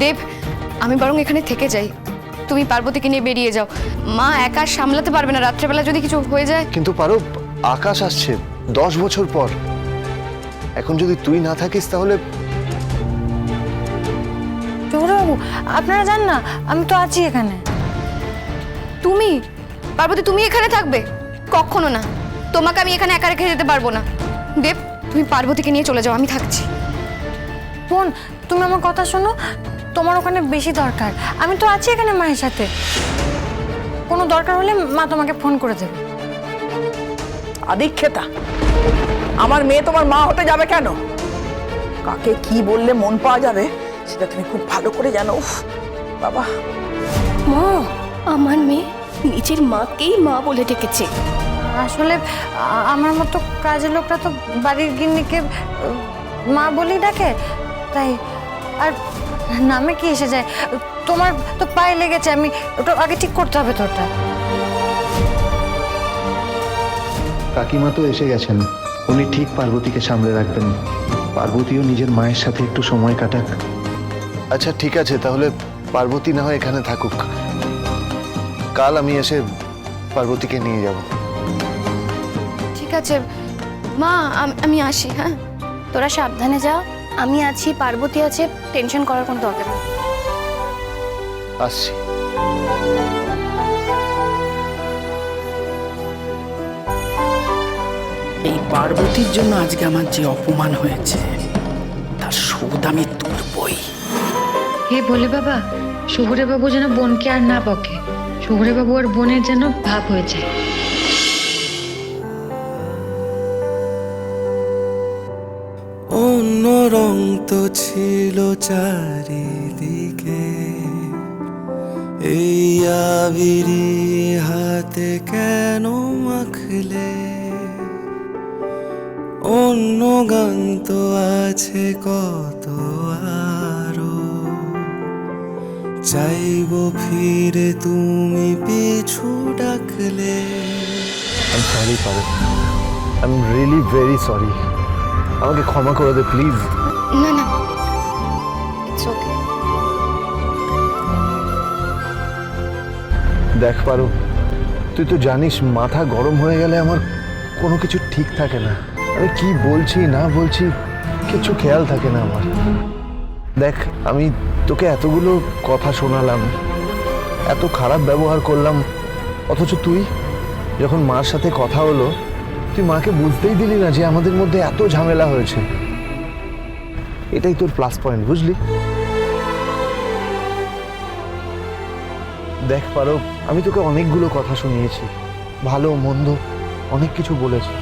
দেব, আমি বরং এখানে থেকে যাই, তুমি পার্বতীকে নিয়ে বেরিয়ে যাও। মা একা সামলাতে পারবে না, রাত্রেবেলা যদি কিছু হয়ে যায়। কিন্তু পারো, আকাশ আসছে 10 বছর পর, এখন যদি তুই না থাকিস তাহলে। চৌধুরীবাবু, আপনারা যান না, আমি তো আছি এখানে। তুমি পার্বতী, তুমি এখানে থাকবে? কখনো না, তোমাকে আমি এখানে একা রেখে যেতে পারবো না। দেব, তুমি পার্বতীকে নিয়ে চলে যাও, আমি থাকছি। বোন, তুমি আমার কথা শোনো, তোমার ওখানে বেশি দরকার। আমি তো আছি এখানে মায়ের সাথে, কোনো দরকার হলে মা তোমাকে ফোন করে দেবে। আদিক্ষেতা, আমার মেয়ে তোমার মা হতে যাবে কেন? কাকে কি বললে মন পাওয়া যাবে সেটা তুমি খুব ভালো করে জানো। উফ বাবা, মা, আমার মেয়ে নিজের মাকেই মা বলে ডেকেছে। আসলে আমার মতো কাজের লোকরা তো বাড়ির গিন্নিকে মা বলেই ডাকে, তাই। আর নামে কি এসে যায়? তোমার তো পায়ে লেগেছে, আমি ওটা আগে ঠিক করতে হবে তোরটা। কাকিমা তো এসে গেছেন, উনি ঠিক পার্বতীকে সামলে রাখবেন। পার্বতীও নিজের মায়ের সাথে একটু সময় কাটাক। আচ্ছা ঠিক আছে, তাহলে পার্বতী না হয় এখানে থাকুক, কাল আমি এসে পার্বতীকে নিয়ে যাব। ঠিক আছে মা, আমি আসি। হ্যাঁ, তোরা সাবধানে যা, আমি আছি, পার্বতী আছে, টেনশন করার কোনো দরকার নেই। আসছি। এই পার্বতীর জন্য আজকে আমার যে অপমান হয়েছে তার শোধ আমি তুলবই। হে বলে বাবা, শহুরে বাবু যেন বোনকে আর না বকে, শহুরে বাবু আর বোনের যেন ভাব হয়ে যায়। অন্য রং তো ছিল চারিদিকে, এই আবিরি হাতে কেন মাখলে? অন্য গান তো আছে কত আরো, চাইবো ফিরে তুমি পিছু ডাকলে। I'm sorry পারো, I'm really very sorry. আমাকে ক্ষমা করে দে প্লিজ। না না, ইটস ওকে। দেখ পারো, তুই তো জানিস মাথা গরম হয়ে গেলে আমার কোনো কিছু ঠিক থাকে না। আমি কি বলছি না বলছি কিছু খেয়াল থাকে না আমার। দেখ, আমি তোকে এতগুলো কথা শোনালাম, এত খারাপ ব্যবহার করলাম, অথচ তুই যখন মার সাথে কথা হলো তুই মাকে বুঝতেই দিলি না যে আমাদের মধ্যে এত ঝামেলা হয়েছে। এটাই তোর প্লাস পয়েন্ট, বুঝলি? দেখ পারো, আমি তোকে অনেকগুলো কথা শুনিয়েছি, ভালো মন্দ অনেক কিছু বলেছি,